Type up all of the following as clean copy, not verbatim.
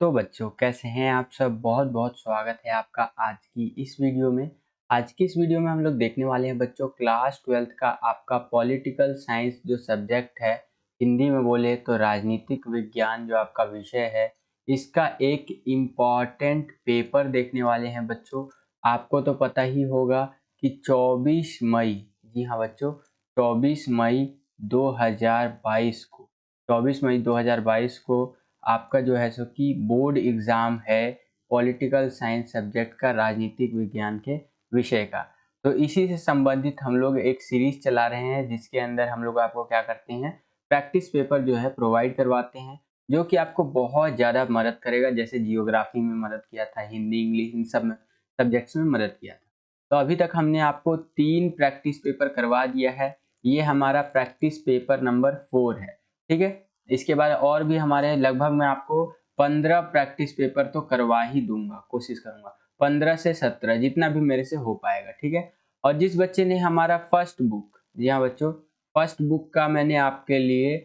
तो बच्चों कैसे हैं आप सब। बहुत बहुत स्वागत है आपका आज की इस वीडियो में। आज की इस वीडियो में हम लोग देखने वाले हैं बच्चों क्लास 12th का आपका पॉलिटिकल साइंस जो सब्जेक्ट है, हिंदी में बोले तो राजनीतिक विज्ञान जो आपका विषय है, इसका एक इम्पॉर्टेंट पेपर देखने वाले हैं बच्चों। आपको तो पता ही होगा कि 24 मई, जी हाँ बच्चों, 24 मई 2022 को 24 मई 2022 को आपका जो है सो कि बोर्ड एग्ज़ाम है पॉलिटिकल साइंस सब्जेक्ट का, राजनीतिक विज्ञान के विषय का। तो इसी से संबंधित हम लोग एक सीरीज चला रहे हैं जिसके अंदर हम लोग आपको क्या करते हैं, प्रैक्टिस पेपर जो है प्रोवाइड करवाते हैं, जो कि आपको बहुत ज़्यादा मदद करेगा। जैसे जियोग्राफी में मदद किया था, हिंदी इंग्लिश इन सब में सब्जेक्ट्स में मदद किया था। तो अभी तक हमने आपको 3 प्रैक्टिस पेपर करवा दिया है। ये हमारा प्रैक्टिस पेपर नंबर 4 है, ठीक है। इसके बाद और भी हमारे लगभग मैं आपको 15 प्रैक्टिस पेपर तो करवा ही दूंगा, कोशिश करूंगा 15 से 17 जितना भी मेरे से हो पाएगा, ठीक है। और जिस बच्चे ने हमारा फर्स्ट बुक, जी हाँ बच्चों, फर्स्ट बुक का मैंने आपके लिए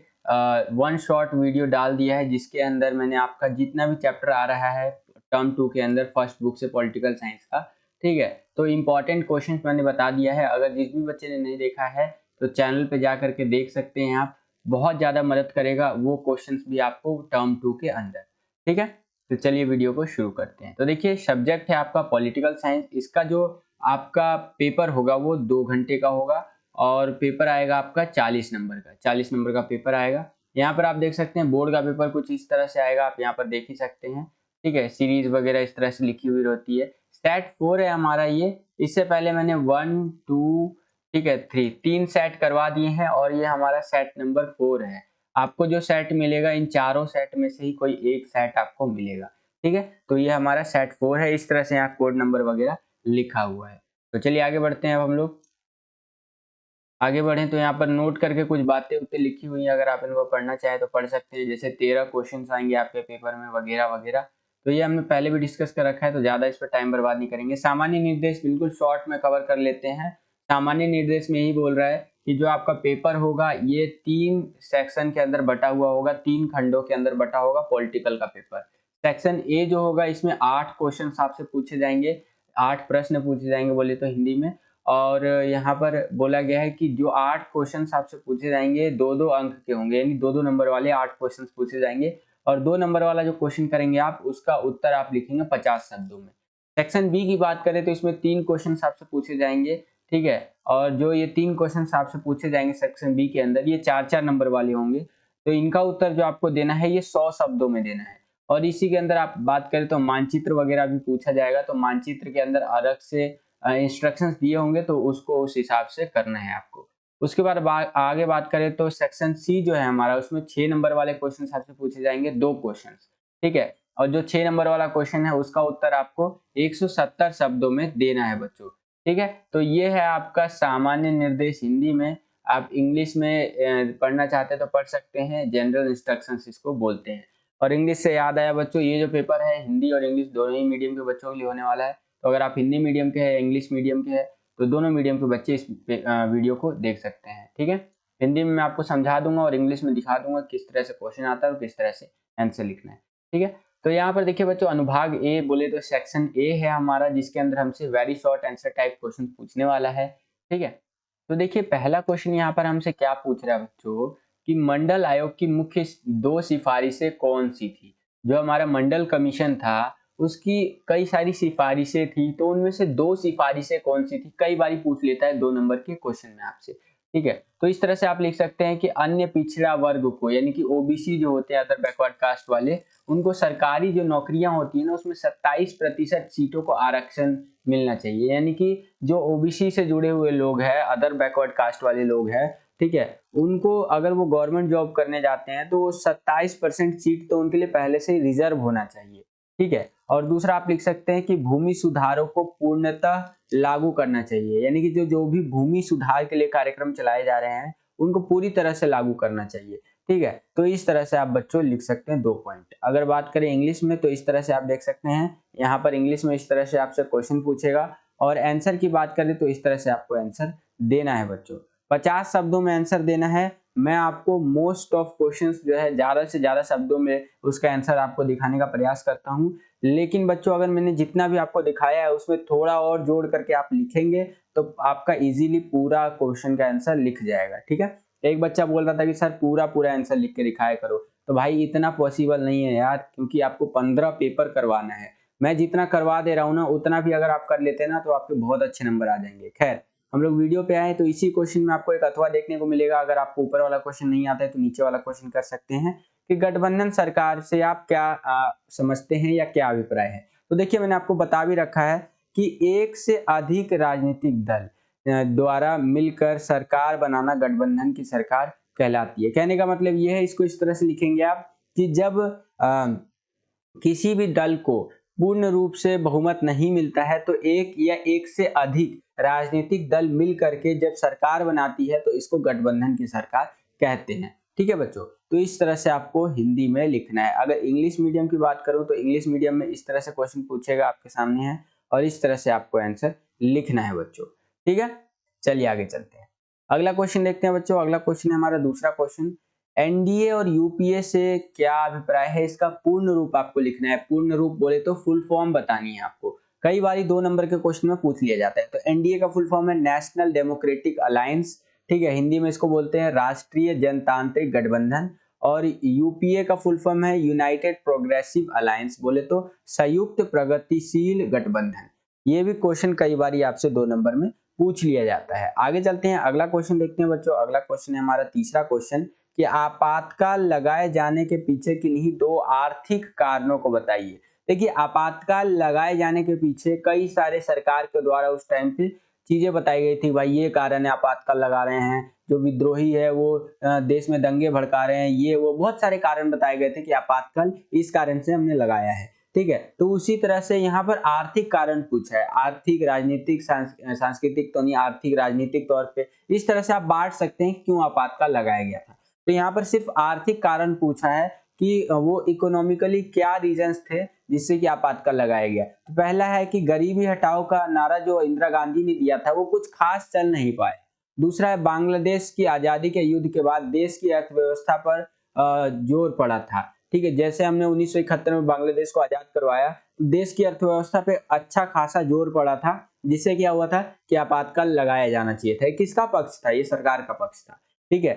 वन शॉट वीडियो डाल दिया है, जिसके अंदर मैंने आपका जितना भी चैप्टर आ रहा है टर्म 2 के अंदर फर्स्ट बुक से पॉलिटिकल साइंस का, ठीक है। तो इम्पॉर्टेंट क्वेश्चन मैंने बता दिया है। अगर जिस भी बच्चे ने नहीं देखा है तो चैनल पे जा करके देख सकते हैं आप। बहुत ज़्यादा मदद करेगा वो क्वेश्चंस भी आपको टर्म 2 के अंदर, ठीक है। तो चलिए वीडियो को शुरू करते हैं। तो देखिए सब्जेक्ट है आपका पॉलिटिकल साइंस। इसका जो आपका पेपर होगा वो 2 घंटे का होगा और पेपर आएगा आपका 40 नंबर का, 40 नंबर का पेपर आएगा। यहाँ पर आप देख सकते हैं बोर्ड का पेपर कुछ इस तरह से आएगा, आप यहाँ पर देख ही सकते हैं, ठीक है। सीरीज वगैरह इस तरह से लिखी हुई रहती है। सेट 4 है हमारा ये। इससे पहले मैंने 1 2 ठीक है 3 सेट करवा दिए हैं और ये हमारा सेट नंबर 4 है। आपको जो सेट मिलेगा इन चारों सेट में से ही कोई एक सेट आपको मिलेगा, ठीक है। तो ये हमारा सेट 4 है। इस तरह से यहाँ कोड नंबर वगैरह लिखा हुआ है। तो चलिए आगे बढ़ते हैं। अब हम लोग आगे बढ़ें तो यहाँ पर नोट करके कुछ बातें उतने लिखी हुई हैं, अगर आप इनको पढ़ना चाहें तो पढ़ सकते हैं। जैसे 13 क्वेश्चन आएंगे आपके पेपर में वगैरह वगैरह। तो ये हमने पहले भी डिस्कस कर रखा है, तो ज़्यादा इस पर टाइम बर्बाद नहीं करेंगे। सामान्य निर्देश बिल्कुल शॉर्ट में कवर कर लेते हैं। सामान्य निर्देश में यही बोल रहा है कि जो आपका पेपर होगा ये 3 सेक्शन के अंदर बटा हुआ होगा, 3 खंडों के अंदर बटा होगा पॉलिटिकल का पेपर। सेक्शन ए जो होगा इसमें 8 क्वेश्चन आपसे पूछे जाएंगे, 8 प्रश्न पूछे जाएंगे बोले तो हिंदी में। और यहाँ पर बोला गया है कि जो 8 क्वेश्चंस आपसे पूछे जाएंगे 2-2 अंक के होंगे, यानी 2-2 नंबर वाले 8 क्वेश्चंस पूछे जाएंगे और 2 नंबर वाला जो क्वेश्चन करेंगे आप उसका उत्तर आप लिखेंगे 50 शब्दों में। सेक्शन बी की बात करें तो इसमें 3 क्वेश्चंस आपसे पूछे जाएंगे, ठीक है। और जो ये 3 क्वेश्चंस आपसे पूछे जाएंगे सेक्शन बी के अंदर, ये 4-4 नंबर वाले होंगे। तो इनका उत्तर जो आपको देना है ये 100 शब्दों में देना है। और इसी के अंदर आप बात करें तो मानचित्र वगैरह भी पूछा जाएगा, तो मानचित्र के अंदर अलग से इंस्ट्रक्शंस दिए होंगे तो उसको उस हिसाब से करना है आपको। उसके बाद आगे बात करें तो सेक्शन सी जो है हमारा, उसमें 6 नंबर वाले क्वेश्चन आपसे पूछे जाएंगे, 2 क्वेश्चन, ठीक है। और जो 6 नंबर वाला क्वेश्चन है उसका उत्तर आपको 170 शब्दों में देना है बच्चों, ठीक है। तो ये है आपका सामान्य निर्देश हिंदी में। आप इंग्लिश में पढ़ना चाहते हैं तो पढ़ सकते हैं, जनरल इंस्ट्रक्शंस इसको बोलते हैं। और इंग्लिश से याद आया बच्चों, ये जो पेपर है हिंदी और इंग्लिश दोनों ही मीडियम के बच्चों के लिए होने वाला है। तो अगर आप हिंदी मीडियम के हैं, इंग्लिश मीडियम के हैं, तो दोनों मीडियम के बच्चे इस वीडियो को देख सकते हैं, ठीक है। हिंदी में मैं आपको समझा दूंगा और इंग्लिश में दिखा दूंगा किस तरह से क्वेश्चन आता है और किस तरह से आंसर लिखना है, ठीक है। तो यहाँ पर देखिए बच्चों, अनुभाग ए बोले तो सेक्शन ए है हमारा, जिसके अंदर हमसे very short answer type question पूछने वाला है, ठीक है। तो देखिए पहला क्वेश्चन यहाँ पर हमसे क्या पूछ रहा है बच्चों, कि मंडल आयोग की मुख्य 2 सिफारिशें कौन सी थी। जो हमारा मंडल कमीशन था उसकी कई सारी सिफारिशें थी, तो उनमें से 2 सिफारिशें कौन सी थी, कई बार पूछ लेता है 2 नंबर के क्वेश्चन में आपसे, ठीक है। तो इस तरह से आप लिख सकते हैं कि अन्य पिछड़ा वर्ग को, यानी कि ओबीसी जो होते हैं अदर बैकवर्ड कास्ट वाले, उनको सरकारी जो नौकरियां होती है ना उसमें 27% सीटों को आरक्षण मिलना चाहिए। यानी कि जो ओबीसी से जुड़े हुए लोग हैं, अदर बैकवर्ड कास्ट वाले लोग हैं, ठीक है, उनको अगर वो गवर्नमेंट जॉब करने जाते हैं तो 27% सीट तो उनके लिए पहले से ही रिजर्व होना चाहिए, ठीक है। और दूसरा आप लिख सकते हैं कि भूमि सुधारों को पूर्णतः लागू करना चाहिए, यानी कि जो भी भूमि सुधार के लिए कार्यक्रम चलाए जा रहे हैं उनको पूरी तरह से लागू करना चाहिए, ठीक है। तो इस तरह से आप बच्चों लिख सकते हैं 2 पॉइंट। अगर बात करें इंग्लिश में तो इस तरह से आप देख सकते हैं, यहाँ पर इंग्लिश में इस तरह से आपसे क्वेश्चन पूछेगा और आंसर की बात करें तो इस तरह से आपको आंसर देना है बच्चों। 50 शब्दों में आंसर देना है, मैं आपको मोस्ट ऑफ क्वेश्चंस जो है ज़्यादा से ज़्यादा शब्दों में उसका आंसर आपको दिखाने का प्रयास करता हूँ। लेकिन बच्चों अगर मैंने जितना भी आपको दिखाया है उसमें थोड़ा और जोड़ करके आप लिखेंगे तो आपका इजीली पूरा क्वेश्चन का आंसर लिख जाएगा, ठीक है। एक बच्चा बोल रहा था कि सर पूरा आंसर लिख के दिखाया करो, तो भाई इतना पॉसिबल नहीं है यार, क्योंकि आपको 15 पेपर करवाना है। मैं जितना करवा दे रहा हूँ ना उतना भी अगर आप कर लेते हैं ना तो आपके बहुत अच्छे नंबर आ जाएंगे। खैर हम लोग वीडियो पे आए तो इसी क्वेश्चन में आपको एक अथवा देखने को मिलेगा। अगर आपको ऊपर वाला क्वेश्चन नहीं आता है तो नीचे वाला क्वेश्चन कर सकते हैं कि गठबंधन सरकार से आप क्या समझते हैं या क्या अभिप्राय है। तो देखिए मैंने आपको बता भी रखा है कि एक से अधिक राजनीतिक दल द्वारा मिलकर सरकार बनाना गठबंधन की सरकार कहलाती है। कहने का मतलब ये है, इसको इस तरह से लिखेंगे आप कि जब किसी भी दल को पूर्ण रूप से बहुमत नहीं मिलता है तो एक या एक से अधिक राजनीतिक दल मिल करके जब सरकार बनाती है तो इसको गठबंधन की सरकार कहते हैं। ठीक है बच्चों, तो इस तरह से आपको हिंदी में लिखना है। अगर इंग्लिश मीडियम की बात करूं तो इंग्लिश मीडियम में इस तरह से क्वेश्चन पूछेगा, आपके सामने है और इस तरह से आपको आंसर लिखना है बच्चों। ठीक है, चलिए आगे चलते हैं। अगला क्वेश्चन देखते हैं बच्चों। अगला क्वेश्चन है हमारा दूसरा क्वेश्चन, एनडीए और यूपीए से क्या अभिप्राय है, इसका पूर्ण रूप आपको लिखना है। पूर्ण रूप बोले तो फुल फॉर्म बतानी है आपको। कई बार 2 नंबर के क्वेश्चन में पूछ लिया जाता है। तो एनडीए का फुल फॉर्म है नेशनल डेमोक्रेटिक अलायंस, ठीक है, हिंदी में इसको बोलते हैं राष्ट्रीय जनतांत्रिक गठबंधन। और यूपीए का फुल फॉर्म है यूनाइटेड प्रोग्रेसिव अलायंस, बोले तो संयुक्त प्रगतिशील गठबंधन। ये भी क्वेश्चन कई बार आपसे 2 नंबर में पूछ लिया जाता है। आगे चलते हैं, अगला क्वेश्चन देखते हैं बच्चों। अगला क्वेश्चन है हमारा तीसरा क्वेश्चन कि आपातकाल लगाए जाने के पीछे किन्हीं 2 आर्थिक कारणों को बताइए। देखिए आपातकाल लगाए जाने के पीछे कई सारे सरकार के द्वारा उस टाइम पे चीजें बताई गई थी। भाई ये कारण है आपातकाल लगा रहे हैं, जो विद्रोही है वो देश में दंगे भड़का रहे हैं, ये वो बहुत सारे कारण बताए गए थे कि आपातकाल इस कारण से हमने लगाया है। ठीक है, तो उसी तरह से यहाँ पर आर्थिक कारण पूछा है। आर्थिक, राजनीतिक, सांस्कृतिक तो नहीं, आर्थिक राजनीतिक तौर पे इस तरह से आप बांट सकते हैं क्यों आपातकाल लगाया गया था। तो यहाँ पर सिर्फ आर्थिक कारण पूछा है कि वो इकोनॉमिकली क्या रीजंस थे जिससे कि आपातकाल लगाया गया। तो पहला है कि गरीबी हटाओ का नारा जो इंदिरा गांधी ने दिया था वो कुछ खास चल नहीं पाए। दूसरा है बांग्लादेश की आजादी के युद्ध के बाद देश की अर्थव्यवस्था पर जोर पड़ा था। ठीक है, जैसे हमने 1971 में बांग्लादेश को आजाद करवाया तो देश की अर्थव्यवस्था पे अच्छा खासा जोर पड़ा था, जिससे क्या हुआ था कि आपातकाल लगाया जाना चाहिए था। किसका पक्ष था, ये सरकार का पक्ष था। ठीक है,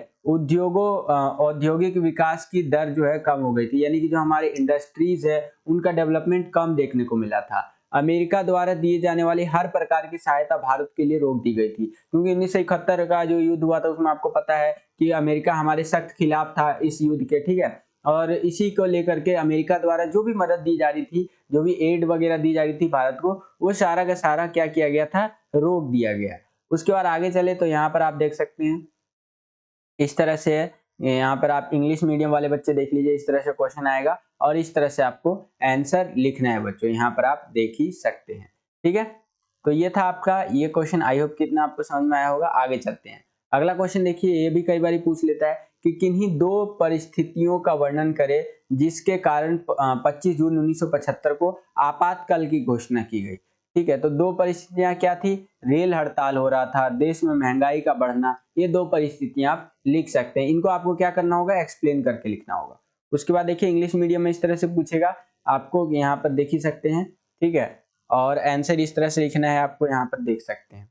औद्योगिक विकास की दर जो है कम हो गई थी, यानी कि जो हमारे इंडस्ट्रीज है उनका डेवलपमेंट कम देखने को मिला था। अमेरिका द्वारा दिए जाने वाली हर प्रकार की सहायता भारत के लिए रोक दी गई थी, क्योंकि 1971 का जो युद्ध हुआ था उसमें आपको पता है कि अमेरिका हमारे सख्त खिलाफ था इस युद्ध के। ठीक है, और इसी को लेकर के अमेरिका द्वारा जो भी मदद दी जा रही थी, जो भी एड वगैरह दी जा रही थी भारत को, वो सारा का सारा क्या किया गया था, रोक दिया गया। उसके बाद आगे चले तो यहाँ पर आप देख सकते हैं इस तरह से यहाँ पर आप इंग्लिश मीडियम वाले बच्चे देख लीजिए, इस तरह से क्वेश्चन आएगा और इस तरह से आपको आंसर लिखना है बच्चों, यहाँ पर आप देख ही सकते हैं। ठीक है, तो ये था आपका ये क्वेश्चन। आई होप कितना आपको समझ में आया होगा। आगे चलते हैं, अगला क्वेश्चन देखिए, ये भी कई बार पूछ लेता है कि किन्हीं 2 परिस्थितियों का वर्णन करें जिसके कारण 25 जून 1975 को आपातकाल की घोषणा की गई। ठीक है, तो 2 परिस्थितियां क्या थी, रेल हड़ताल हो रहा था, देश में महंगाई का बढ़ना, ये 2 परिस्थितियां आप लिख सकते हैं। इनको आपको क्या करना होगा, एक्सप्लेन करके लिखना होगा। उसके बाद देखिए इंग्लिश मीडियम में इस तरह से पूछेगा, आपको यहाँ पर देख ही सकते हैं। ठीक है, और आंसर इस तरह से लिखना है, आपको यहाँ पर देख सकते हैं।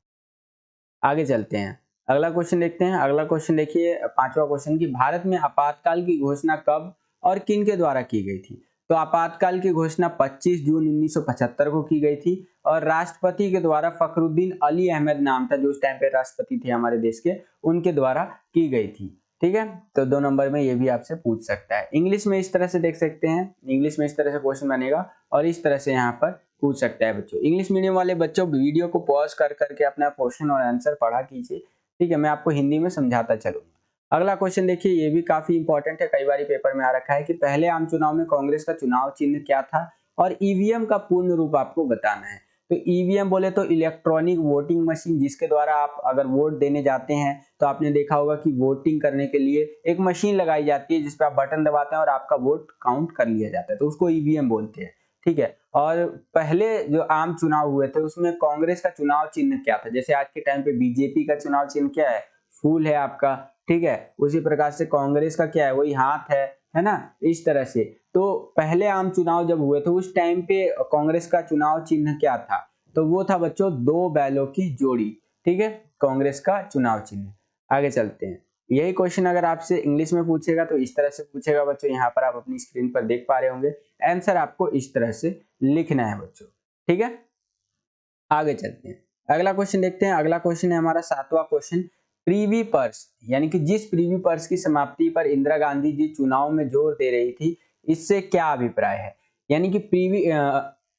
आगे चलते हैं, अगला क्वेश्चन देखते हैं। अगला क्वेश्चन देखिए, 5वां क्वेश्चन की भारत में आपातकाल की घोषणा कब और किन के द्वारा की गई थी। तो आपातकाल की घोषणा 25 जून 1975 को की गई थी और राष्ट्रपति के द्वारा फखरुद्दीन अली अहमद नाम था जो उस टाइम पे राष्ट्रपति थे हमारे देश के, उनके द्वारा की गई थी। ठीक है, तो 2 नंबर में ये भी आपसे पूछ सकता है। इंग्लिश में इस तरह से देख सकते हैं, इंग्लिश में इस तरह से क्वेश्चन बनेगा और इस तरह से यहाँ पर पूछ सकता है बच्चों। इंग्लिश मीडियम वाले बच्चों वीडियो को पॉज कर करके अपना क्वेश्चन और आंसर पढ़ा कीजिए। ठीक है, मैं आपको हिंदी में समझाता चलूंगा। अगला क्वेश्चन देखिए, ये भी काफी इंपॉर्टेंट है, कई बार पेपर में आ रखा है कि पहले आम चुनाव में कांग्रेस का चुनाव चिन्ह क्या था और ईवीएम का पूर्ण रूप आपको बताना है। तो ईवीएम बोले तो इलेक्ट्रॉनिक वोटिंग मशीन, जिसके द्वारा आप अगर वोट देने जाते हैं तो आपने देखा होगा कि वोटिंग करने के लिए एक मशीन लगाई जाती है जिसपे आप बटन दबाते हैं और आपका वोट काउंट कर लिया जाता है, तो उसको ईवीएम बोलते हैं। ठीक है, और पहले जो आम चुनाव हुए थे उसमें कांग्रेस का चुनाव चिन्ह क्या था, जैसे आज के टाइम पे बीजेपी का चुनाव चिन्ह क्या है, फूल है आपका। ठीक है। उसी प्रकार से कांग्रेस का क्या है, वही हाथ है ना, इस तरह से। तो पहले आम चुनाव जब हुए थे उस टाइम पे कांग्रेस का चुनाव चिन्ह क्या था, तो वो था बच्चों 2 बैलों की जोड़ी, ठीक है, कांग्रेस का चुनाव चिन्ह। आगे चलते हैं। यही क्वेश्चन अगर आपसे इंग्लिश में पूछेगा तो इस तरह से पूछेगा बच्चों, यहाँ पर आप अपनी स्क्रीन पर देख पा रहे होंगे। आंसर आपको इस तरह से लिखना है बच्चों, ठीक है। आगे चलते हैं, अगला क्वेश्चन देखते हैं। अगला क्वेश्चन है हमारा 7वां क्वेश्चन। प्रीवी पर्स, यानी कि जिस प्रीवी पर्स की समाप्ति पर इंदिरा गांधी जी चुनाव में जोर दे रही थी, इससे क्या अभिप्राय है। यानी कि प्रीवी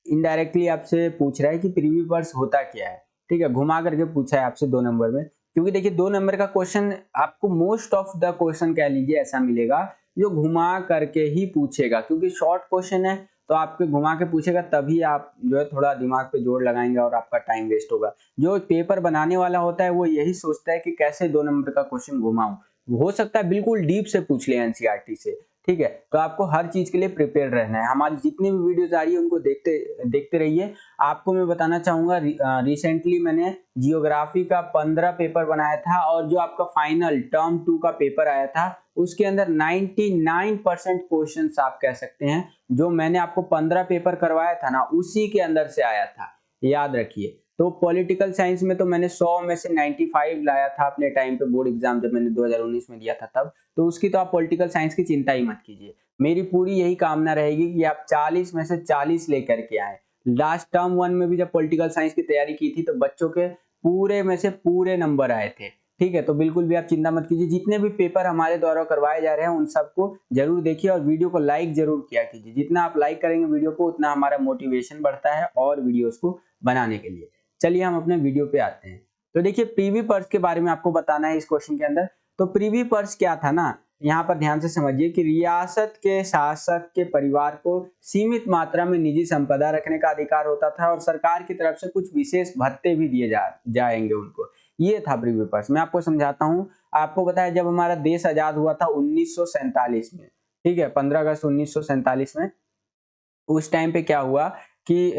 इनडायरेक्टली आपसे पूछ रहा है कि प्रीवी पर्स होता क्या है, ठीक है, घुमा करके पूछा है आपसे 2 नंबर में। क्योंकि देखिए 2 नंबर का क्वेश्चन आपको मोस्ट ऑफ द क्वेश्चन कह लीजिए ऐसा मिलेगा जो घुमा करके ही पूछेगा, क्योंकि शॉर्ट क्वेश्चन है तो आपके घुमा के पूछेगा, तभी आप जो है थोड़ा दिमाग पे जोर लगाएंगे और आपका टाइम वेस्ट होगा। जो पेपर बनाने वाला होता है वो यही सोचता है कि कैसे 2 नंबर का क्वेश्चन घुमाऊं। हो सकता है बिल्कुल डीप से पूछ ले एनसीईआरटी से, ठीक है। तो आपको हर चीज के लिए प्रिपेयर रहना है। हमारी जितनी भी वीडियोस आ रही है उनको देखते देखते रहिए। आपको मैं बताना चाहूंगा रिसेंटली मैंने जियोग्राफी का 15 पेपर बनाया था, और जो आपका फाइनल टर्म 2 का पेपर आया था उसके अंदर 99% क्वेश्चंस आप कह सकते हैं जो मैंने आपको 15 पेपर करवाया था ना, उसी के अंदर से आया था, याद रखिए। तो पॉलिटिकल साइंस में तो मैंने 100 में से 95 लाया था अपने टाइम पे, बोर्ड एग्जाम जब मैंने 2019 में दिया था तब। तो उसकी तो आप पॉलिटिकल साइंस की चिंता ही मत कीजिए। मेरी पूरी यही कामना रहेगी कि आप 40 में से 40 लेकर के आए। लास्ट टर्म 1 में भी जब पॉलिटिकल साइंस की तैयारी की थी तो बच्चों के पूरे में से पूरे नंबर आए थे, ठीक है। तो बिल्कुल भी आप चिंता मत कीजिए। जितने भी पेपर हमारे द्वारा करवाए जा रहे हैं उन सबको जरूर देखिए और वीडियो को लाइक जरूर किया कीजिए। जितना आप लाइक करेंगे वीडियो को उतना हमारा मोटिवेशन बढ़ता है और वीडियोस को बनाने के लिए। चलिए हम अपने वीडियो पे आते हैं। तो देखिए प्रीवी पर्स के बारे में आपको बताना है इस क्वेश्चन के अंदर। तो प्रीवी पर्स क्या था ना, यहाँ पर ध्यान से समझिए कि रियासत के शासक के परिवार को सीमित मात्रा में निजी संपदा रखने का अधिकार होता था और सरकार की तरफ से कुछ विशेष भत्ते भी दिए जाएंगे उनको। ये था प्रीवी पर्स। मैं आपको समझाता हूँ। आपको पता है जब हमारा देश आजाद हुआ था 1947 में, ठीक है, 15 अगस्त 1947 में, उस टाइम पे क्या हुआ कि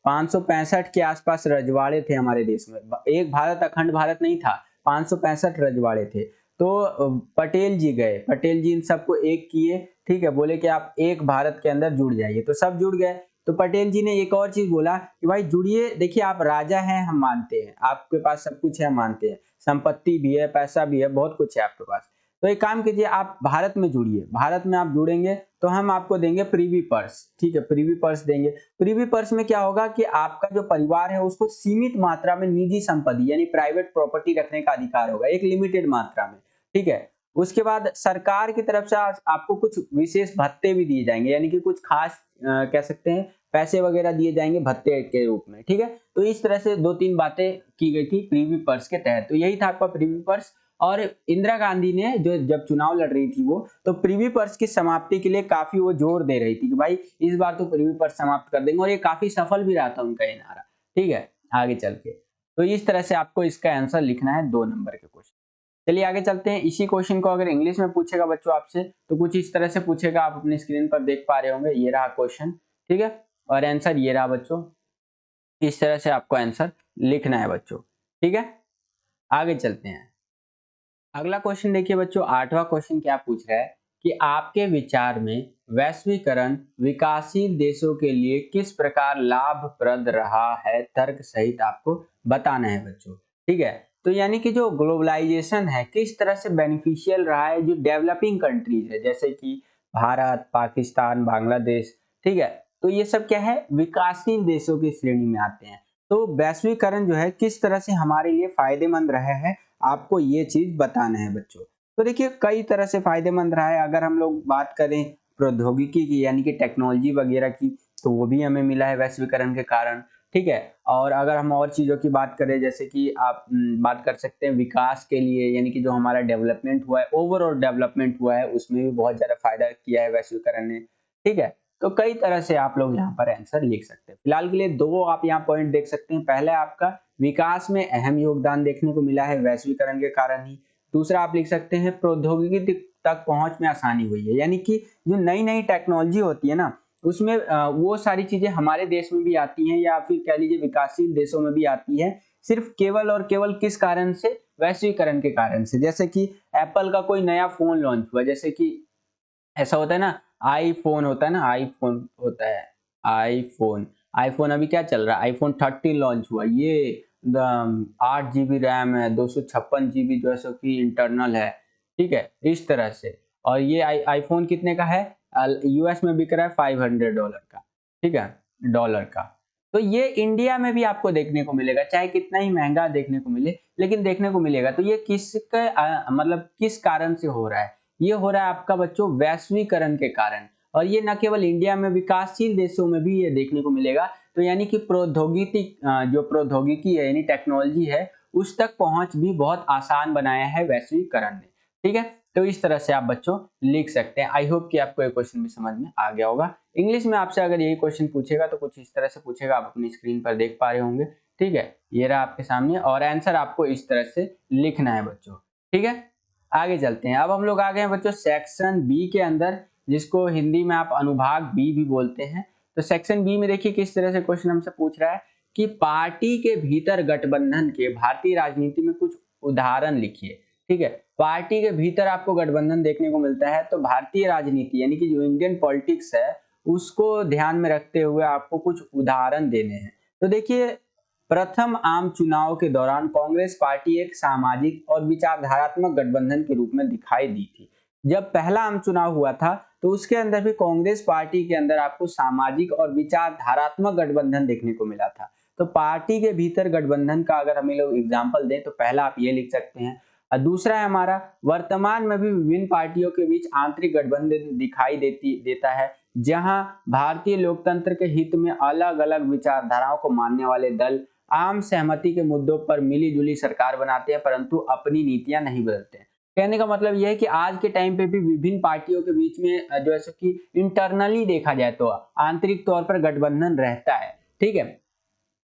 565 के आसपास रजवाड़े थे हमारे देश में। एक भारत अखंड भारत नहीं था, 565 रजवाड़े थे। तो पटेल जी गए, पटेल जी इन सबको एक किए, ठीक है, बोले कि आप एक भारत के अंदर जुड़ जाइए। तो सब जुड़ गए। तो पटेल जी ने एक और चीज बोला कि भाई जुड़िए, देखिए आप राजा हैं हम मानते हैं, आपके पास सब कुछ है हम मानते हैं, संपत्ति भी है, पैसा भी है, बहुत कुछ है आपके पास। तो एक काम कीजिए, आप भारत में जुड़िए। भारत में आप जुड़ेंगे तो हम आपको देंगे प्रीवी पर्स, ठीक है, प्रीवी पर्स देंगे। प्रीवी पर्स में क्या होगा कि आपका जो परिवार है उसको सीमित मात्रा में निजी संपत्ति यानी प्राइवेट प्रॉपर्टी रखने का अधिकार होगा, एक लिमिटेड मात्रा में, ठीक है। उसके बाद सरकार की तरफ से आपको कुछ विशेष भत्ते भी दिए जाएंगे, यानी कि कुछ खास कह सकते हैं पैसे वगैरह दिए जाएंगे भत्ते के रूप में, ठीक है। तो इस तरह से 2-3 बातें की गई थी प्रीवी पर्स के तहत। तो यही था आपका प्रीवी पर्स। और इंदिरा गांधी ने जो जब चुनाव लड़ रही थी वो, तो प्रीवी पर्स की समाप्ति के लिए काफी वो जोर दे रही थी कि भाई इस बार तो प्रीवी पर्स समाप्त कर देंगे, और ये काफी सफल भी रहा था उनका ये नारा, ठीक है। आगे चल के तो इस तरह से आपको इसका आंसर लिखना है 2 नंबर के क्वेश्चन। चलिए आगे चलते हैं। इसी क्वेश्चन को अगर इंग्लिश में पूछेगा बच्चों आपसे तो कुछ इस तरह से पूछेगा, आप अपनी स्क्रीन पर देख पा रहे होंगे, ये रहा क्वेश्चन, ठीक है, और आंसर ये रहा बच्चों। इस तरह से आपको आंसर लिखना है बच्चों, ठीक है। आगे चलते हैं। अगला क्वेश्चन देखिए बच्चों, 8वां क्वेश्चन क्या पूछ रहा है कि आपके विचार में वैश्वीकरण विकासशील देशों के लिए किस प्रकार लाभप्रद रहा है, तर्क सहित आपको बताना है बच्चों, ठीक है। तो यानी कि जो ग्लोबलाइजेशन है किस तरह से बेनिफिशियल रहा है जो डेवलपिंग कंट्रीज है, जैसे कि भारत, पाकिस्तान, बांग्लादेश, ठीक है। तो ये सब क्या है, विकासशील देशों की श्रेणी में आते हैं। तो वैश्वीकरण जो है किस तरह से हमारे लिए फायदेमंद रहा है, आपको ये चीज बताना है बच्चों। तो देखिए कई तरह से फायदेमंद रहा है। अगर हम लोग बात करें प्रौद्योगिकी की यानी कि टेक्नोलॉजी वगैरह की, तो वो भी हमें मिला है वैश्वीकरण के कारण, ठीक है। और अगर हम और चीजों की बात करें, जैसे कि आप बात कर सकते हैं विकास के लिए, यानी कि जो हमारा डेवलपमेंट हुआ है, ओवरऑल डेवलपमेंट हुआ है, उसमें भी बहुत ज्यादा फायदा किया है वैश्वीकरण ने, ठीक है। तो कई तरह से आप लोग यहाँ पर आंसर लिख सकते हैं। फिलहाल के लिए 2 आप यहाँ पॉइंट देख सकते हैं। पहला आपका विकास में अहम योगदान देखने को मिला है वैश्वीकरण के कारण ही। दूसरा आप लिख सकते हैं प्रौद्योगिकी तक पहुंच में आसानी हुई है, यानी कि जो नई नई टेक्नोलॉजी होती है ना उसमें वो सारी चीजें हमारे देश में भी आती हैं या फिर कह लीजिए विकासशील देशों में भी आती है। सिर्फ केवल और केवल किस कारण से, वैश्वीकरण के कारण से। जैसे कि एप्पल का कोई नया फोन लॉन्च हुआ, जैसे कि ऐसा होता है ना, आईफोन होता है ना, आईफोन होता है, आईफोन आईफोन अभी क्या चल रहा है, आईफोन 13 लॉन्च हुआ, ये 8 GB रैम है, 256 GB जो है सो कि इंटरनल है, ठीक है, इस तरह से। और ये आईफोन कितने का है, यूएस में बिक रहा है $500 का, ठीक है, डॉलर का। तो ये इंडिया में भी आपको देखने को मिलेगा, चाहे कितना ही महंगा देखने को मिले, लेकिन देखने को मिलेगा। तो ये मतलब किस कारण से हो रहा है, ये हो रहा है आपका बच्चों वैश्वीकरण के कारण। और ये न केवल इंडिया में, विकासशील देशों में भी ये देखने को मिलेगा। तो यानी कि जो प्रौद्योगिकी है यानी टेक्नोलॉजी है, उस तक पहुंच भी बहुत आसान बनाया है वैश्वीकरण ने, ठीक है। तो इस तरह से आप बच्चों लिख सकते हैं। आई होप कि आपको ये क्वेश्चन भी समझ में आ गया होगा। इंग्लिश में आपसे अगर यही क्वेश्चन पूछेगा तो कुछ इस तरह से पूछेगा, आप अपनी स्क्रीन पर देख पा रहे होंगे, ठीक है, ये रहा आपके सामने, और आंसर आपको इस तरह से लिखना है बच्चों, ठीक है। आगे चलते हैं। अब हम लोग आ गए हैं बच्चों सेक्शन बी के अंदर, जिसको हिंदी में आप अनुभाग बी भी बोलते हैं। तो सेक्शन बी में देखिए किस तरह से क्वेश्चन हमसे पूछ रहा है कि पार्टी के भीतर गठबंधन के भारतीय राजनीति में कुछ उदाहरण लिखिए, ठीक है। पार्टी के भीतर आपको गठबंधन देखने को मिलता है, तो भारतीय राजनीति यानी कि जो इंडियन पॉलिटिक्स है उसको ध्यान में रखते हुए आपको कुछ उदाहरण देने हैं। तो देखिए, प्रथम आम चुनाव के दौरान कांग्रेस पार्टी एक सामाजिक और विचारधारात्मक गठबंधन के रूप में दिखाई दी थी। जब पहला आम चुनाव हुआ था तो उसके अंदर भी कांग्रेस पार्टी के अंदर आपको सामाजिक और विचारधारात्मक गठबंधन देखने को मिला था। तो पार्टी के भीतर गठबंधन का अगर हम लोग एग्जाम्पल दें तो पहला आप ये लिख सकते हैं। और दूसरा है हमारा, वर्तमान में भी विभिन्न पार्टियों के बीच आंतरिक गठबंधन दिखाई देता है, जहां भारतीय लोकतंत्र के हित में अलग अलग विचारधाराओं को मानने वाले दल आम सहमति के मुद्दों पर मिलीजुली सरकार बनाते हैं, परंतु अपनी नीतियां नहीं बदलते हैं। कहने का मतलब यह है कि आज के टाइम पे भी विभिन्न पार्टियों के बीच में जो है कि इंटरनली देखा जाए तो आंतरिक तौर पर गठबंधन रहता है, ठीक है।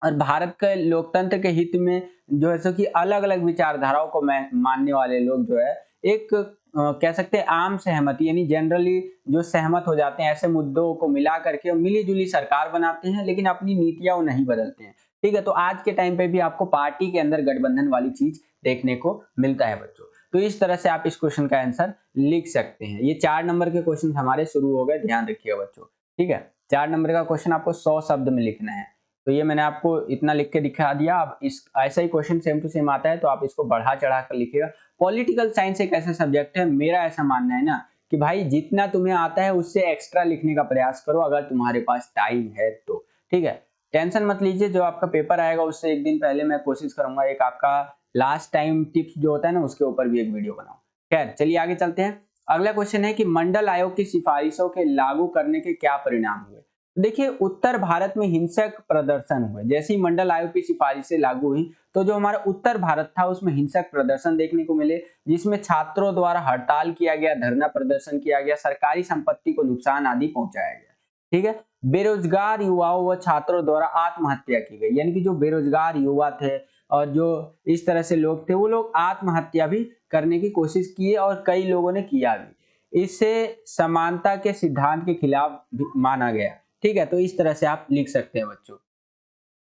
और भारत के लोकतंत्र के हित में जो है सो कि अलग अलग विचारधाराओं को मानने वाले लोग जो है एक कह सकते हैं आम सहमति यानी जनरली जो सहमत हो जाते हैं, ऐसे मुद्दों को मिला करके मिली जुली सरकार बनाते हैं, लेकिन अपनी नीतियां वो नहीं बदलते हैं, ठीक है। तो आज के टाइम पे भी आपको पार्टी के अंदर गठबंधन वाली चीज देखने को मिलता है बच्चों। तो इस तरह से आप इस क्वेश्चन का आंसर लिख सकते हैं। ये 4 नंबर के क्वेश्चन हमारे शुरू हो गए, ध्यान रखिएगा बच्चों, ठीक है। 4 नंबर का क्वेश्चन आपको 100 शब्द में लिखना है। तो ये मैंने आपको इतना लिख के दिखा दिया। अब इस ऐसा ही क्वेश्चन सेम टू सेम आता है तो आप इसको बढ़ा चढ़ा कर लिखिएगा। पॉलिटिकल साइंस एक ऐसा सब्जेक्ट है, मेरा ऐसा मानना है ना कि भाई जितना तुम्हें आता है उससे एक्स्ट्रा लिखने का प्रयास करो, अगर तुम्हारे पास टाइम है तो, ठीक है। टेंशन मत लीजिए, जो आपका पेपर आएगा उससे एक दिन पहले मैं कोशिश करूंगा एक आपका लास्ट टाइम टिप्स जो होता है ना उसके ऊपर भी एक वीडियो बनाऊं। खैर चलिए आगे चलते हैं। अगला क्वेश्चन है कि मंडल आयोग की सिफारिशों के लागू करने के क्या परिणाम हुए। देखिए, उत्तर भारत में हिंसक प्रदर्शन हुए। जैसे ही मंडल आयोग की सिफारिशें लागू हुई तो जो हमारा उत्तर भारत था उसमें हिंसक प्रदर्शन देखने को मिले, जिसमें छात्रों द्वारा हड़ताल किया गया, धरना प्रदर्शन किया गया, सरकारी संपत्ति को नुकसान आदि पहुंचाया गया, ठीक है। बेरोजगार युवाओं व छात्रों द्वारा आत्महत्या की गई, यानी कि जो बेरोजगार युवा थे और जो इस तरह से लोग थे वो लोग आत्महत्या भी करने की कोशिश किए और कई लोगों ने किया भी। इसे समानता के सिद्धांत के खिलाफ माना गया, ठीक है। तो इस तरह से आप लिख सकते हैं बच्चों।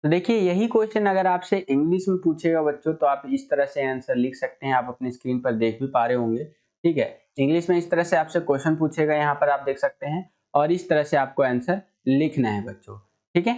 तो देखिए, यही क्वेश्चन अगर आपसे इंग्लिश में पूछेगा बच्चों तो आप इस तरह से आंसर लिख सकते हैं। आप अपनी स्क्रीन पर देख भी पा रहे होंगे, ठीक है। इंग्लिश में इस तरह से आपसे क्वेश्चन पूछेगा, यहाँ पर आप देख सकते हैं, और इस तरह से आपको आंसर लिखना है बच्चों, ठीक है।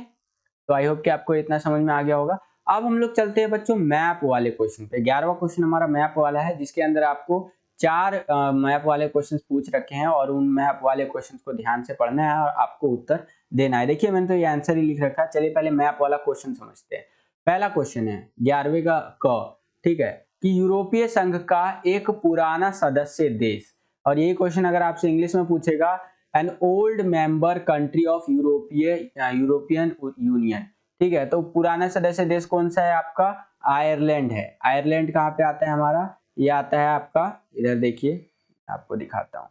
तो आई होप कि आपको इतना समझ में आ गया होगा। अब हम लोग चलते हैं बच्चों मैप वाले क्वेश्चन पे। 11वां क्वेश्चन हमारा मैप वाला है, जिसके अंदर आपको 4 मैप वाले क्वेश्चंस पूछ रखे हैं और उन मैप वाले क्वेश्चंस को ध्यान से पढ़ना है और आपको उत्तर देना है। देखिए, मैंने तो ये आंसर ही लिख रखा है। चलिए पहले मैप वाला क्वेश्चन समझते हैं। पहला क्वेश्चन है 11वें का क, ठीक है, कि यूरोपीय संघ का एक पुराना सदस्य देश। और यही क्वेश्चन अगर आपसे इंग्लिश में पूछेगा, an old member country of European union, ठीक है। तो पुराना सदस्य देश कौन सा है आपका, आयरलैंड है। आयरलैंड कहाँ पे आता है हमारा, ये आता है आपका, इधर देखिए आपको दिखाता हूं,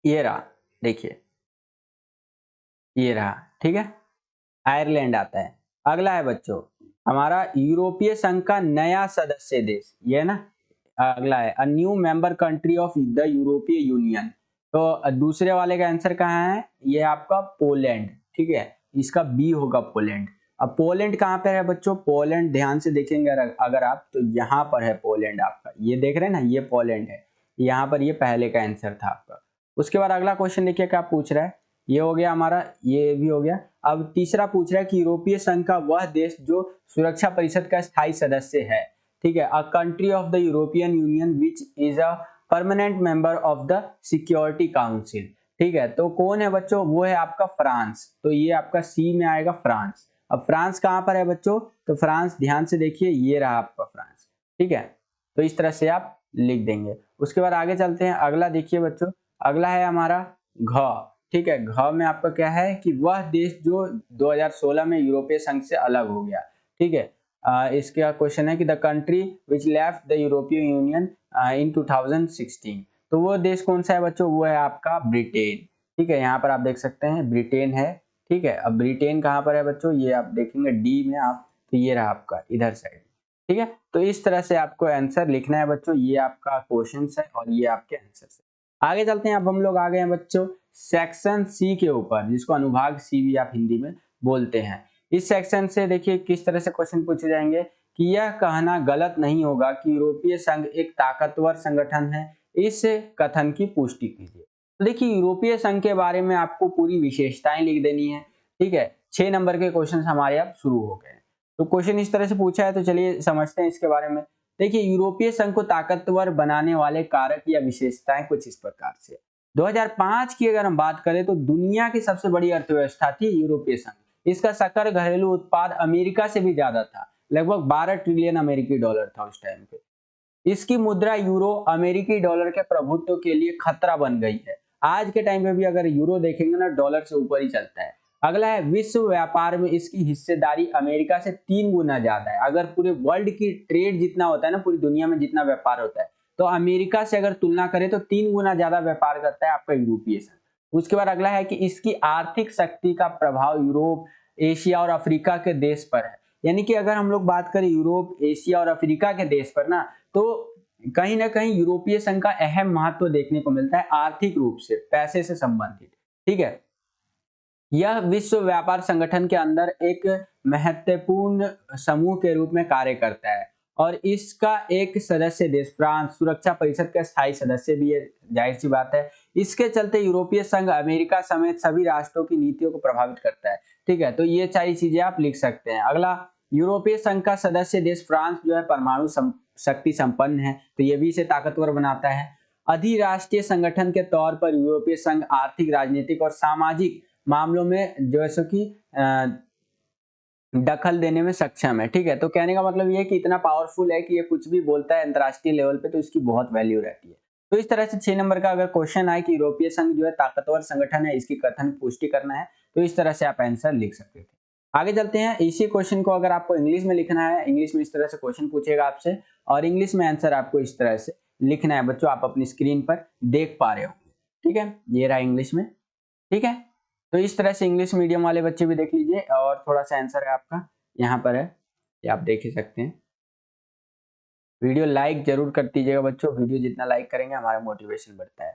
ये रहा, देखिए ये रहा, ठीक है, आयरलैंड आता है। अगला है बच्चों हमारा यूरोपीय संघ का नया सदस्य देश, ये ना अगला है a new member country of the यूरोपीय यूनियन। तो दूसरे वाले का आंसर कहाँ है, ये आपका पोलैंड, ठीक है, इसका बी होगा पोलैंड। अब पोलैंड कहाँ पर है बच्चों? पोलैंड ध्यान से देखेंगे अगर आप, तो यहाँ पर है पोलैंड आपका, ये देख रहे हैं ना, ये पोलैंड है, यहाँ पर ये पहले का आंसर था आपका। उसके बाद अगला क्वेश्चन देखिए क्या पूछ रहा है, ये हो गया हमारा, ये भी हो गया। अब तीसरा पूछ रहा है कि यूरोपीय संघ का वह देश जो सुरक्षा परिषद का स्थायी सदस्य है, ठीक है, a country of the European union which is a permanent member of the security council, ठीक है, तो कौन है बच्चों? वो है आपका फ्रांस, तो ये आपका सी में आएगा फ्रांस। अब फ्रांस कहाँ पर है बच्चों? तो फ्रांस ध्यान से देखिए, ये रहा आपका फ्रांस, ठीक है, तो इस तरह से आप लिख देंगे। उसके बाद आगे चलते हैं, अगला देखिए बच्चों, अगला है हमारा घ, ठीक है, घ में आपका क्या है कि वह देश जो 2016 में यूरोपीय संघ से अलग हो गया, ठीक है। इसका क्वेश्चन है कि the country which left the European Union in 2016, तो वो देश कौन सा है बच्चों? वो है आपका ब्रिटेन, ठीक है, यहाँ पर आप देख सकते हैं ब्रिटेन है, ठीक है। अब ब्रिटेन कहाँ पर है बच्चों? ये आप देखेंगे डी में आप, तो ये रहा आपका इधर साइड, ठीक है। तो इस तरह से आपको आंसर लिखना है बच्चों, ये आपका क्वेश्चन है और ये आपके आंसर है। आगे चलते हैं, अब हम लोग आ गए हैं बच्चों सेक्शन सी के ऊपर, जिसको अनुभाग सी भी आप हिंदी में बोलते हैं। इस सेक्शन से देखिए किस तरह से क्वेश्चन पूछे जाएंगे कि यह कहना गलत नहीं होगा कि यूरोपीय संघ एक ताकतवर संगठन है, इस कथन की पुष्टि कीजिए। तो देखिए यूरोपीय संघ के बारे में आपको पूरी विशेषताएं लिख देनी है, ठीक है। 6 नंबर के क्वेश्चन हमारे अब शुरू हो गए। तो क्वेश्चन इस तरह से पूछा है, तो चलिए समझते हैं इसके बारे में। देखिए यूरोपीय संघ को ताकतवर बनाने वाले कारक या विशेषताएं कुछ इस प्रकार से। 2005 की अगर हम बात करें तो दुनिया की सबसे बड़ी अर्थव्यवस्था थी यूरोपीय संघ। इसका सकल घरेलू उत्पाद अमेरिका से भी ज्यादा था, लगभग 12 ट्रिलियन अमेरिकी डॉलर था उस टाइम पे। इसकी मुद्रा यूरो अमेरिकी डॉलर के प्रभुत्व के लिए खतरा बन गई है। आज के टाइम पे भी अगर यूरो देखेंगे ना, डॉलर से ऊपर ही चलता है। अगला है विश्व व्यापार में इसकी हिस्सेदारी अमेरिका से 3 गुना ज्यादा है। अगर पूरे वर्ल्ड की ट्रेड जितना होता है ना, पूरी दुनिया में जितना व्यापार होता है, तो अमेरिका से अगर तुलना करें तो 3 गुना ज्यादा व्यापार करता है आपका यूरोपीय संघ। उसके बाद अगला है कि इसकी आर्थिक शक्ति का प्रभाव यूरोप, एशिया और अफ्रीका के देश पर है। यानी कि अगर हम लोग बात करें यूरोप, एशिया और अफ्रीका के देश पर ना, तो कहीं ना कहीं यूरोपीय संघ का अहम महत्व देखने को मिलता है आर्थिक रूप से, पैसे से संबंधित, ठीक है। यह विश्व व्यापार संगठन के अंदर एक महत्वपूर्ण समूह के रूप में कार्य करता है और इसका एक सदस्य देश फ्रांस सुरक्षा परिषद का स्थायी सदस्य भी है, जाहिर सी बात है। इसके चलते यूरोपीय संघ अमेरिका समेत सभी राष्ट्रों की नीतियों को प्रभावित करता है, ठीक है। तो ये सारी चीजें आप लिख सकते हैं। अगला, यूरोपीय संघ का सदस्य देश फ्रांस जो है परमाणु शक्ति संपन्न है, तो ये भी इसे ताकतवर बनाता है। अधिराष्ट्रीय संगठन के तौर पर यूरोपीय संघ आर्थिक, राजनीतिक और सामाजिक मामलों में जैसे कि दखल देने में सक्षम है, ठीक है। तो कहने का मतलब ये है कि इतना पावरफुल है कि ये कुछ भी बोलता है अंतरराष्ट्रीय लेवल पे, तो इसकी बहुत वैल्यू रहती है। तो इस तरह से 6 नंबर का अगर क्वेश्चन आए कि यूरोपीय संघ जो है ताकतवर संगठन है, इसकी कथन पुष्टि करना है, तो इस तरह से आप आंसर लिख सकते थे। आगे चलते हैं, इसी क्वेश्चन को अगर आपको इंग्लिश में लिखना है, इंग्लिश में इस तरह से क्वेश्चन पूछेगा आपसे और इंग्लिश में आंसर आपको इस तरह से लिखना है बच्चों, आप अपनी स्क्रीन पर देख पा रहे होंगे, ठीक है। ये रहा इंग्लिश में, ठीक है। तो इस तरह से इंग्लिश मीडियम वाले बच्चे भी देख लीजिए और थोड़ा सा आंसर है आपका यहाँ पर है, ये आप देख ही सकते हैं। वीडियो लाइक जरूर कर दीजिएगा बच्चों, वीडियो जितना लाइक करेंगे हमारा मोटिवेशन बढ़ता है।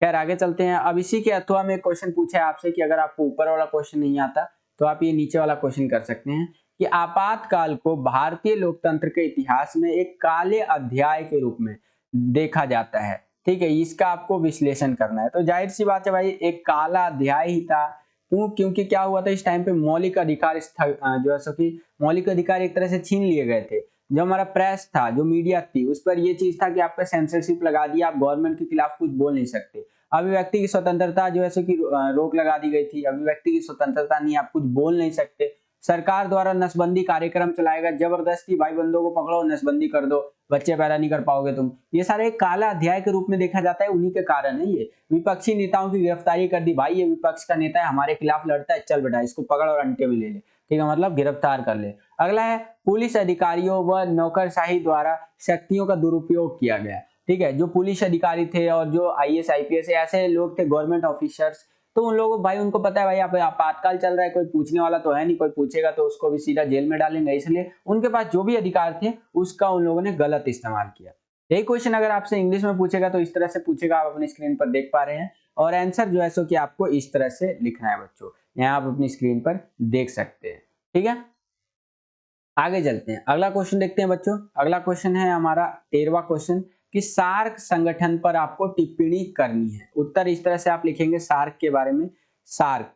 खैर आगे चलते हैं। अब इसी के अथवा में क्वेश्चन पूछा है आपसे कि अगर आपको ऊपर वाला क्वेश्चन नहीं आता तो आप ये नीचे वाला क्वेश्चन कर सकते हैं कि आपातकाल को भारतीय लोकतंत्र के इतिहास में एक काले अध्याय के रूप में देखा जाता है, ठीक है। इसका आपको विश्लेषण करना है। तो जाहिर सी बात है भाई, एक काला अध्याय ही था। क्यों? क्योंकि क्या हुआ था इस टाइम पे, मौलिक अधिकार जो है सो कि मौलिक अधिकार एक तरह से छीन लिए गए थे। जो हमारा प्रेस था, जो मीडिया थी, उस पर ये चीज था कि आपका सेंसरशिप लगा दिया, आप गवर्नमेंट के खिलाफ कुछ बोल नहीं सकते। अभिव्यक्ति की स्वतंत्रता जो है सो कि रोक लगा दी गई थी, अभिव्यक्ति की स्वतंत्रता नहीं, आप कुछ बोल नहीं सकते। सरकार द्वारा नसबंदी कार्यक्रम चलाएगा, जबरदस्ती भाई बंदों को पकड़ो, नसबंदी कर दो, बच्चे पैदा नहीं कर पाओगे तुम। ये सारे एक काला अध्याय के रूप में देखा जाता है, उन्हीं के कारण है ये। विपक्षी नेताओं की गिरफ्तारी कर दी, भाई ये विपक्ष का नेता है, हमारे खिलाफ लड़ता है, चल बेटा इसको पकड़ और अंटे में ले ले, ठीक है, मतलब गिरफ्तार कर ले। अगला है, पुलिस अधिकारियों व नौकरशाही द्वारा शक्तियों का दुरुपयोग किया गया, ठीक है। जो पुलिस अधिकारी थे और जो आईएएस आईपीएस ऐसे लोग थे, गवर्नमेंट ऑफिसर्स, तो उन लोगों भाई उनको पता है भाई आप आपातकाल चल रहा है, कोई पूछने वाला तो है नहीं, कोई पूछेगा तो उसको भी सीधा जेल में डालेंगे, इसलिए उनके पास जो भी अधिकार थे उसका उन लोगों ने गलत इस्तेमाल किया। यही क्वेश्चन अगर आपसे इंग्लिश में पूछेगा तो इस तरह से पूछेगा, आप अपनी स्क्रीन पर देख पा रहे हैं और आंसर जो है सो कि आपको इस तरह से लिखना है बच्चों, यहाँ आप अपनी स्क्रीन पर देख सकते हैं, ठीक है। आगे चलते हैं, अगला क्वेश्चन देखते हैं बच्चों। अगला क्वेश्चन है हमारा 13वां क्वेश्चन कि सार्क संगठन पर आपको टिप्पणी करनी है। उत्तर इस तरह से आप लिखेंगे सार्क के बारे में। सार्क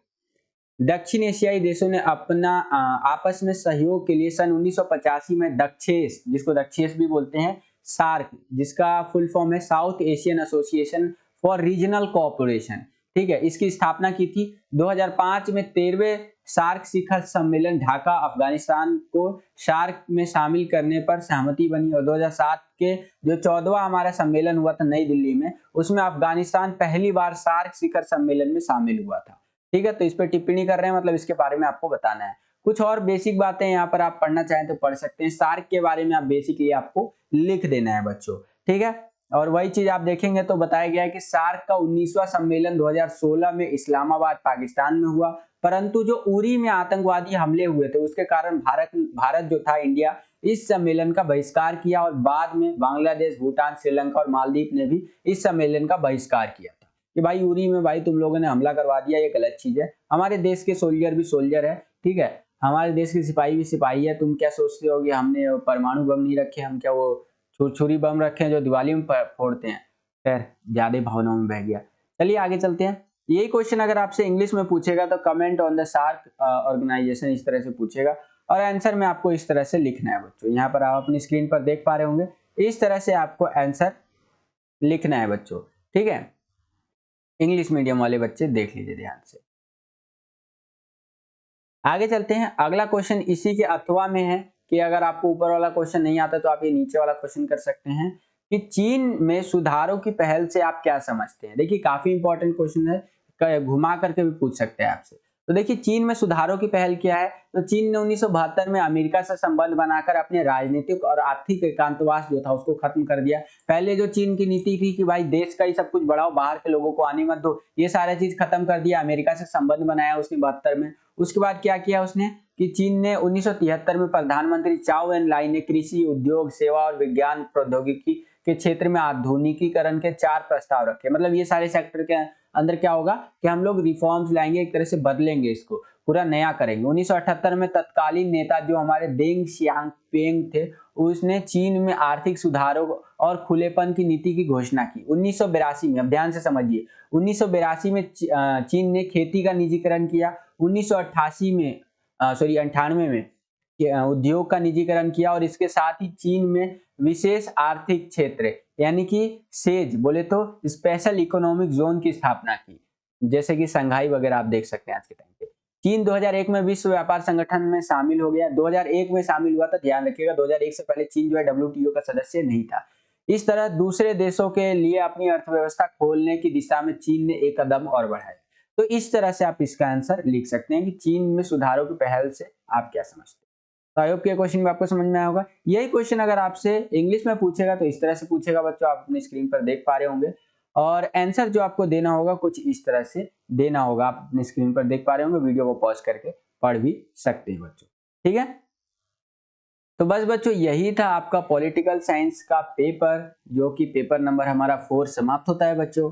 दक्षिण एशियाई देशों ने अपना आपस में सहयोग के लिए सन 1985 में दक्षेस, जिसको दक्षेस भी बोलते हैं, सार्क जिसका फुल फॉर्म है south Asian association for regional cooperation, ठीक है, इसकी स्थापना की थी। 2005 में 13वें सार्क शिखर सम्मेलन ढाका अफगानिस्तान को सार्क में शामिल करने पर सहमति बनी और 2007 के जो 14वां हमारा सम्मेलन हुआ था नई दिल्ली में, उसमें अफगानिस्तान पहली बार सार्क शिखर सम्मेलन में शामिल हुआ था। ठीक है, तो इस पर टिप्पणी कर रहे हैं, मतलब इसके बारे में आपको बताना है। कुछ और बेसिक बातें यहाँ पर आप पढ़ना चाहें तो पढ़ सकते हैं। सार्क के बारे में आप बेसिकली आपको लिख देना है बच्चों, ठीक है। और वही चीज आप देखेंगे तो बताया गया है कि सार्क का 19वां सम्मेलन 2016 में इस्लामाबाद पाकिस्तान में हुआ, परंतु जो उरी में आतंकवादी हमले हुए थे उसके कारण भारत जो था, इंडिया, इस सम्मेलन का बहिष्कार किया और बाद में बांग्लादेश, भूटान, श्रीलंका और मालदीव ने भी इस सम्मेलन का बहिष्कार किया था कि भाई उरी में भाई तुम लोगों ने हमला करवा दिया, ये गलत चीज है। हमारे देश के सोल्जर भी सोल्जर है, ठीक है, हमारे देश के सिपाही भी सिपाही है। तुम क्या सोचते हो कि हमने परमाणु बम नहीं रखे, हम क्या वो छुरछुरी बम रखे हैं जो दिवाली में फोड़ते हैं। खैर ज्यादा भावनाओं में बह गया। चलिए आगे चलते हैं। यही क्वेश्चन अगर आपसे इंग्लिश में पूछेगा तो comment on the SAARC organisation इस तरह से पूछेगा और आंसर में आपको इस तरह से लिखना है बच्चों। यहाँ पर आप अपनी स्क्रीन पर देख पा रहे होंगे, इस तरह से आपको आंसर लिखना है बच्चों, ठीक है। इंग्लिश मीडियम वाले बच्चे देख लीजिए ध्यान से। आगे चलते हैं। अगला क्वेश्चन इसी के अथवा में है कि अगर आपको ऊपर वाला क्वेश्चन नहीं आता तो आप ये नीचे वाला क्वेश्चन कर सकते हैं कि चीन में सुधारों की पहल से आप क्या समझते हैं। देखिए काफी इंपॉर्टेंट क्वेश्चन है, घुमा करके भी पूछ सकते हैं आपसे। तो देखिए चीन में सुधारों की पहल क्या है, तो चीन ने 1972 में अमेरिका से संबंध बनाकर अपने राजनीतिक और आर्थिक एकांतवास जो था उसको खत्म कर दिया। पहले जो चीन की नीति थी कि भाई देश का ही सब कुछ बढ़ाओ, बाहर के लोगों को आने मत दो, ये सारा चीज खत्म कर दिया। अमेरिका से संबंध बनाया उसने 72 में। उसके बाद क्या किया उसने कि चीन ने 1973 में प्रधानमंत्री चाओ एन लाई ने कृषि, उद्योग, सेवा और विज्ञान प्रौद्योगिकी के क्षेत्र में आधुनिकीकरण के 4 प्रस्ताव रखे। मतलब ये सारे सेक्टर के अंदर क्या होगा कि हम लोग रिफॉर्म्स लाएंगे, एक तरह से बदलेंगे, इसको पूरा नया करेंगे। 1978 में तत्कालीन नेता जो हमारे देंग शियांगपेंग थे, उसने चीन में आर्थिक सुधारों और खुलेपन की नीति की घोषणा की। 1982 में, अब ध्यान से समझिए, 1982 में चीन ने खेती का निजीकरण किया। 1998 में 98 में उद्योग का निजीकरण किया और इसके साथ ही चीन में विशेष आर्थिक क्षेत्र यानी कि सेज बोले तो स्पेशल इकोनॉमिक जोन की स्थापना की, जैसे कि संघाई वगैरह आप देख सकते हैं आज के टाइम पे। चीन 2001 में विश्व व्यापार संगठन में शामिल हो गया। 2001 में शामिल हुआ था, ध्यान रखिएगा 2001 से पहले चीन जो है WTO का सदस्य नहीं था। इस तरह दूसरे देशों के लिए अपनी अर्थव्यवस्था खोलने की दिशा में चीन ने एक कदम और बढ़ाया। तो इस तरह से आप इसका आंसर लिख सकते हैं कि चीन में सुधारों की पहल से आप क्या समझते हैं। तो आई होप के क्वेश्चन भी आपको समझ में आया होगा। यही क्वेश्चन अगर आपसे इंग्लिश में पूछेगा तो इस तरह से पूछेगा बच्चों, आप अपनी स्क्रीन पर देख पा रहे होंगे और आंसर जो आपको देना होगा कुछ इस तरह से देना होगा। आप अपनी स्क्रीन पर देख पा रहे होंगे, वीडियो को पॉज करके पढ़ भी सकते हैं बच्चों, ठीक है। तो बस बच्चों यही था आपका पॉलिटिकल साइंस का पेपर, जो कि पेपर नंबर हमारा 4 समाप्त होता है बच्चों।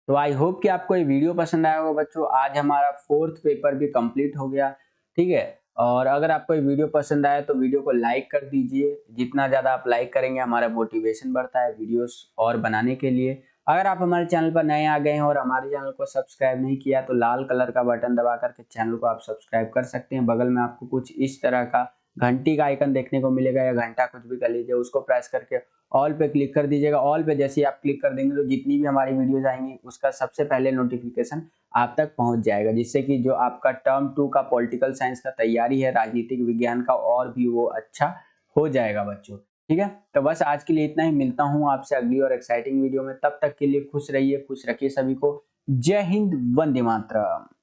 तो आई होप कि आपको ये वीडियो पसंद आया होगा बच्चों। आज हमारा 4th पेपर भी कंप्लीट हो गया, ठीक है। और अगर आपको ये वीडियो पसंद आया तो वीडियो को लाइक कर दीजिए। जितना ज़्यादा आप लाइक करेंगे हमारा मोटिवेशन बढ़ता है वीडियोस और बनाने के लिए। अगर आप हमारे चैनल पर नए आ गए हैं और हमारे चैनल को सब्सक्राइब नहीं किया तो लाल कलर का बटन दबा करके चैनल को आप सब्सक्राइब कर सकते हैं। बगल में आपको कुछ इस तरह का घंटी का आइकन देखने को मिलेगा, या घंटा कुछ भी कर लीजिए, उसको प्रेस करके ऑल पे क्लिक कर दीजिएगा। ऑल पे जैसे ही आप क्लिक कर देंगे तो जितनी भी हमारी वीडियोस आएंगी उसका सबसे पहले नोटिफिकेशन आप तक पहुंच जाएगा, जिससे कि जो आपका टर्म 2 का पॉलिटिकल साइंस का तैयारी है, राजनीतिक विज्ञान का, और भी वो अच्छा हो जाएगा बच्चों, ठीक है। तो बस आज के लिए इतना ही। मिलता हूं आपसे अगली और एक्साइटिंग वीडियो में। तब तक के लिए खुश रहिए, खुश रखिए सभी को। जय हिंद, वंदे मातरम।